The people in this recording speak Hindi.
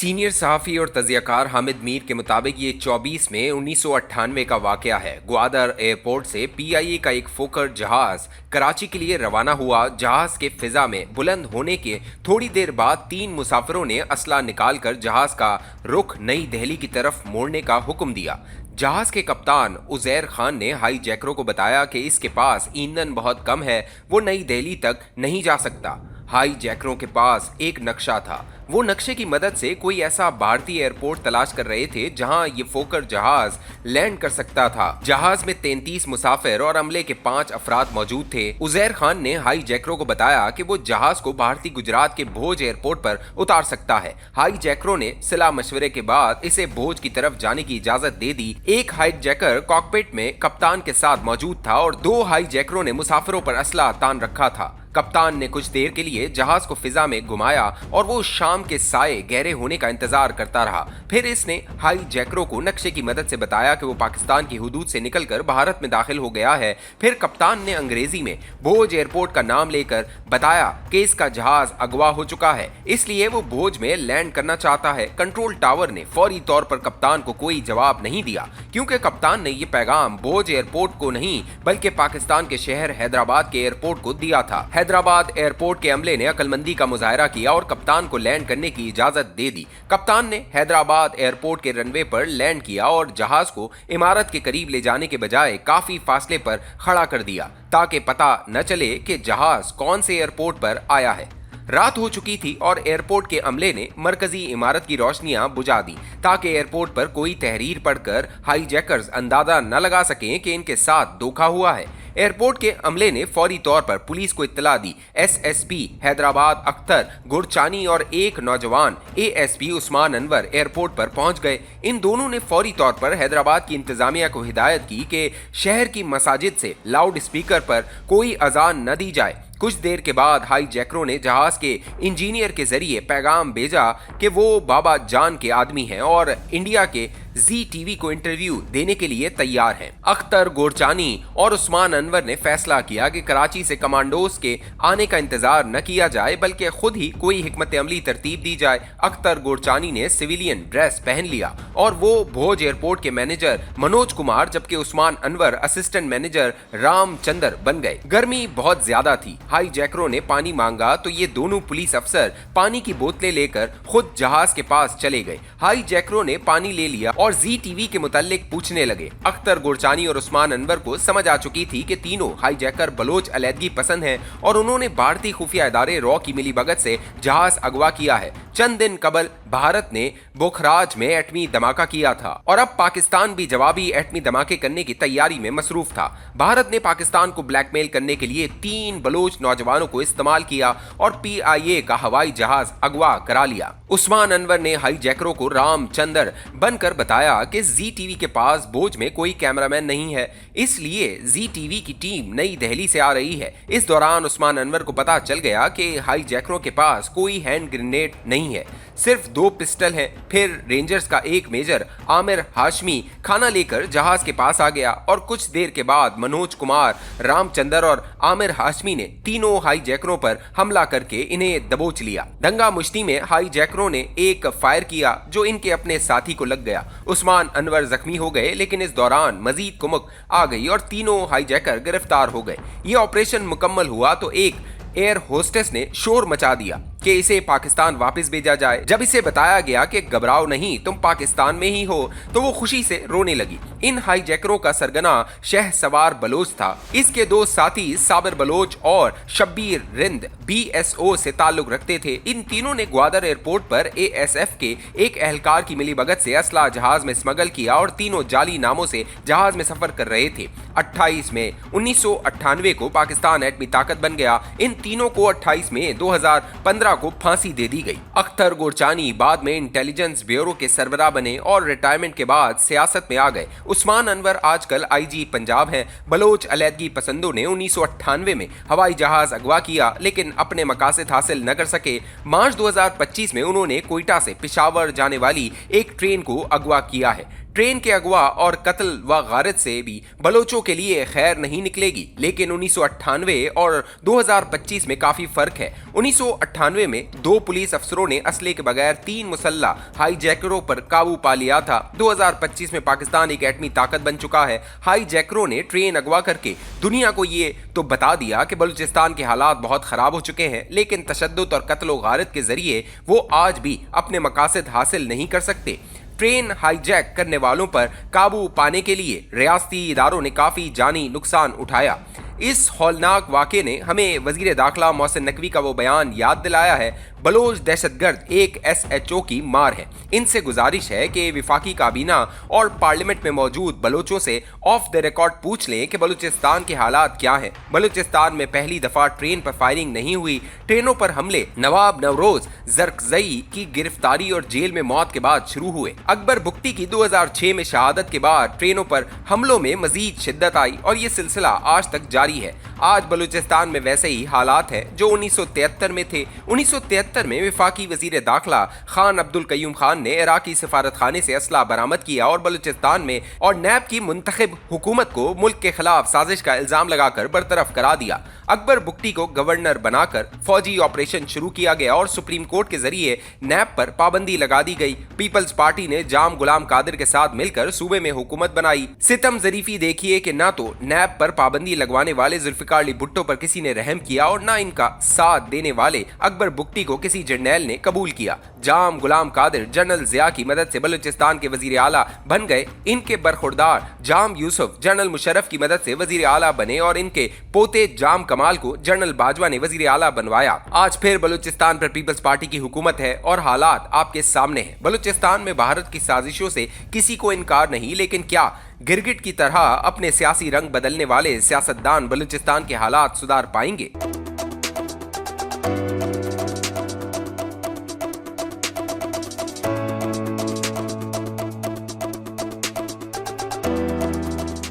सीनियर सहाफ़ी और तजियाकार हामिद मीर के मुताबिक ये 24 में 1998 का वाक़या है। ग्वादर एयरपोर्ट से पीआईए का एक फोकर जहाज़ कराची के लिए रवाना हुआ। जहाज़ के फिजा में बुलंद होने के थोड़ी देर बाद 3 मुसाफिरों ने असला निकालकर जहाज़ का रुख नई दिल्ली की तरफ मोड़ने का हुक्म दिया। जहाज़ के कप्तान उज़ैर खान ने हाई जैकरों को बताया कि इसके पास ईंधन बहुत कम है, वो नई दिल्ली तक नहीं जा सकता। हाई जैकरों के पास एक नक्शा था। वो नक्शे की मदद से कोई ऐसा भारतीय एयरपोर्ट तलाश कर रहे थे जहां ये फोकर जहाज लैंड कर सकता था। जहाज में 33 मुसाफिर और अमले के 5 अफराद मौजूद थे। उज़ैर खान ने हाई जैकरों को बताया कि वो जहाज को भारतीय गुजरात के भोज एयरपोर्ट पर उतार सकता है। हाई जैकरों ने सलाह मशवरे के बाद इसे भोज की तरफ जाने की इजाजत दे दी। एक हाई जैकर कॉकपिट में कप्तान के साथ मौजूद था और 2 हाई जैकरों ने मुसाफिरों पर असला तान रखा था। कप्तान ने कुछ देर के लिए जहाज को फिजा में घुमाया और वो शाम के साए गहरे होने का इंतजार करता रहा। फिर इसने हाई जैकरों को नक्शे की मदद से बताया कि वो पाकिस्तान की हुदूद से निकलकर भारत में दाखिल हो गया है। फिर कप्तान ने अंग्रेजी में भोज एयरपोर्ट का नाम लेकर बताया कि इसका जहाज अगवा हो चुका है, इसलिए वो भोज में लैंड करना चाहता है। कंट्रोल टावर ने फौरी तौर पर कप्तान को कोई जवाब नहीं दिया, क्योंकि कप्तान ने ये पैगाम भोज एयरपोर्ट को नहीं बल्कि पाकिस्तान के शहर हैदराबाद के एयरपोर्ट को दिया था। हैदराबाद एयरपोर्ट के अमले ने अक्लमंदी का मुजाहरा किया और कप्तान को लैंड करने की इजाजत दे दी। कप्तान ने हैदराबाद एयरपोर्ट के रनवे पर लैंड किया और जहाज को इमारत के करीब ले जाने के बजाय काफी फासले पर खड़ा कर दिया ताकि पता न चले कि जहाज कौन से एयरपोर्ट पर आया है। रात हो चुकी थी और एयरपोर्ट के अमले ने मरकजी इमारत की रोशनियां बुझा दी ताकि एयरपोर्ट पर कोई तहरीर पढ़कर हाईजैकर्स अंदाजा न लगा सकें कि इनके साथ धोखा हुआ है। एयरपोर्ट के अमले ने फौरी तौर पर पुलिस को इत्तला दी। एसएसपी हैदराबाद अख्तर गुरचानी और एक नौजवान एएसपी उस्मान अनवर एयरपोर्ट पर पहुंच गए। इन दोनों ने फौरी तौर पर हैदराबाद की इंतजामिया को हिदायत की कि शहर की मसाजिद से लाउड स्पीकर पर कोई अजान न दी जाए। कुछ देर के बाद हाई जैकरों ने जहाज के इंजीनियर के जरिए पैगाम भेजा कि वो बाबा जान के आदमी हैं और इंडिया के जी टीवी को इंटरव्यू देने के लिए तैयार हैं। अख्तर गोरचानी और उस्मान अनवर ने फैसला किया कि कराची से कमांडोज के आने का इंतजार न किया जाए बल्कि खुद ही कोई हिकमत अमली तरतीब दी जाए। अख्तर गोरचानी ने सिविलियन ड्रेस पहन लिया और वो भोज एयरपोर्ट के मैनेजर मनोज कुमार जबकि उस्मान अनवर असिस्टेंट मैनेजर रामचंद्र बन गए। गर्मी बहुत ज्यादा थी। हाई जैकरों ने पानी मांगा तो ये दोनों पुलिस अफसर पानी की बोतलें लेकर खुद जहाज के पास चले गए। हाई जैकरों ने पानी ले लिया और जी टीवी के मुतालिक पूछने लगे। अख्तर गोरचानी और उस्मान अनवर को समझ आ चुकी थी कि तीनों हाई जैकर बलोच अलहदगी पसंद हैं और उन्होंने भारतीय खुफिया इदारे रॉ की मिलीभगत से जहाज अगवा किया है। चंद दिन कबल भारत ने बोखराज में एटमी धमाका किया था और अब पाकिस्तान भी जवाबी एटमी धमाके करने की तैयारी में मसरूफ था। भारत ने पाकिस्तान को ब्लैकमेल करने के लिए 3 बलोच नौजवानों को इस्तेमाल किया और पीआईए का हवाई जहाज अगवा करा लिया। उस्मान अनवर ने हाई जैकरों को रामचंद्र बनकर बताया कि जी टीवी के पास भोज में कोई कैमरामैन नहीं है, इसलिए जी टीवी की टीम नई दिल्ली से आ रही है। इस दौरान उस्मान अनवर को पता चल गया कि हाई जैकरों के पास कोई हैंड ग्रेनेड नहीं है, सिर्फ 2 पिस्टल हैं। फिर रेंजर्स का एक मेजर आमिर हाशमी खाना लेकर जहाज के पास आ गया और कुछ देर के बाद मनोज कुमार, रामचंद्र और आमिर हाशमी ने तीनों हाई जैकरों पर हमला करके इन्हें दबोच लिया। दंगा मुश्ती में हाई जैकरों ने एक फायर किया जो इनके अपने साथी को लग गया। उस्मान अनवर जख्मी हो गए, लेकिन इस दौरान मजीद कुमक आ गई और तीनों हाई जैकर गिरफ्तार हो गए। ये ऑपरेशन मुकम्मल हुआ तो एक एयर होस्टेस ने शोर मचा दिया कि इसे पाकिस्तान वापस भेजा जाए। जब इसे बताया गया कि घबराओ नहीं, तुम पाकिस्तान में ही हो, तो वो खुशी से रोने लगी। इन हाई जैकरों का सरगना शह सवार बलोच था। इसके 2 साथी साबिर बलोच और शब्बीर रिंद बीएसओ से ताल्लुक रखते थे। इन तीनों ने ग्वादर एयरपोर्ट पर एएसएफ के एक एहलकार की मिलीभगत से असला जहाज में स्मगल किया और तीनों जाली नामों से जहाज में सफर कर रहे थे। 28 मई 1998 को पाकिस्तान एटमी ताकत बन गया। इन तीनों को 28 मई 2015 को फांसी दे दी गई। अख्तर गोरचानी बाद में इंटेलिजेंस ब्यूरो के सरबराह बने और रिटायरमेंट के बाद सियासत में आ गए। उस्मान अनवर आजकल आईजी पंजाब हैं। बलोच अलहदगी पसंदों ने 1998 में हवाई जहाज अगवा किया, लेकिन अपने मकासद हासिल न कर सके। मार्च 2025 में उन्होंने कोयटा से पेशावर जाने वाली एक ट्रेन को अगवा किया है। ट्रेन के अगवा और कत्ल व गारत से भी बलोचों के लिए खैर नहीं निकलेगी। लेकिन 1998 और 2025 में काफी फर्क है। 1998 में 2 पुलिस अफसरों ने असले के बगैर 3 मुसल्ला हाईजैकरों पर काबू पा लिया था। 2025 में पाकिस्तान एक एटमी ताकत बन चुका है। हाईजैकरों ने ट्रेन अगवा करके दुनिया को ये तो बता दिया कि बलूचिस्तान के हालात बहुत खराब हो चुके हैं, लेकिन तशद्दुद और कत्ल व गारत के जरिए वो आज भी अपने मकासद हासिल नहीं कर सकते। ट्रेन हाईजैक करने वालों पर काबू पाने के लिए रियासती इदारों ने काफी जानी नुकसान उठाया। इस हौलनाक वाक़े ने हमें वजीर दाखिला मोहसिन नकवी का वो बयान याद दिलाया है, बलोच दहशतगर्द एक SHO की मार है। इनसे गुजारिश है कि विफाकी काबीना और पार्लियामेंट में मौजूद बलोचों से ऑफ द रिकॉर्ड पूछ लें कि बलूचिस्तान के हालात क्या हैं। बलूचिस्तान में पहली दफा ट्रेन पर फायरिंग नहीं हुई। ट्रेनों पर हमले नवाब नवरोज जरकजई की गिरफ्तारी और जेल में मौत के बाद शुरू हुए। अकबर बुगटी की 2006 में शहादत के बाद ट्रेनों पर हमलों में मजीद शिद्दत आई और ये सिलसिला आज तक जारी है। आज बलूचिस्तान में वैसे ही हालात हैं जो 1973 में थे। 1973 में विफाकी वजीर दाखिला खान अब्दुल कयूम खान ने इराकी सफारत खाने से असला बरामद किया और बलूचिस्तान में और नैब की मुंतखब हुकूमत को मुल्क के खिलाफ साजिश का इल्जाम लगाकर बरतरफ करा दिया। अकबर बुगटी को गवर्नर बनाकर फौजी ऑपरेशन शुरू किया गया और सुप्रीम कोर्ट के जरिए नैब पर पाबंदी लगा दी गई। पीपल्स पार्टी ने जाम गुलाम कादिर के साथ मिलकर सूबे में हुकूमत बनाई। सितम जरीफी देखिए कि ना तो नैब पर पाबंदी लगवाने वाले जुल्फिकार अली भुट्टो पर किसी ने रहम किया और ना इनका साथ देने वाले अकबर बुगटी को किसी जर्नैल ने कबूल किया। जाम गुलाम कादिर जनरल जिया की मदद से बलूचिस्तान के वजीर आला बन गए। इनके बरखुरदार जाम यूसुफ जनरल मुशर्रफ की मदद से वजीर आला बने और इनके पोते जाम कमाल को जनरल बाजवा ने वजीर आला बनवाया। आज फिर बलूचिस्तान पर पीपल्स पार्टी की हुकूमत है और हालात आपके सामने हैं। बलूचिस्तान में भारत की साजिशों से किसी को इनकार नहीं, लेकिन क्या गिरगिट की तरह अपने सियासी रंग बदलने वाले सियासतदान बलूचिस्तान के हालात सुधार पाएंगे?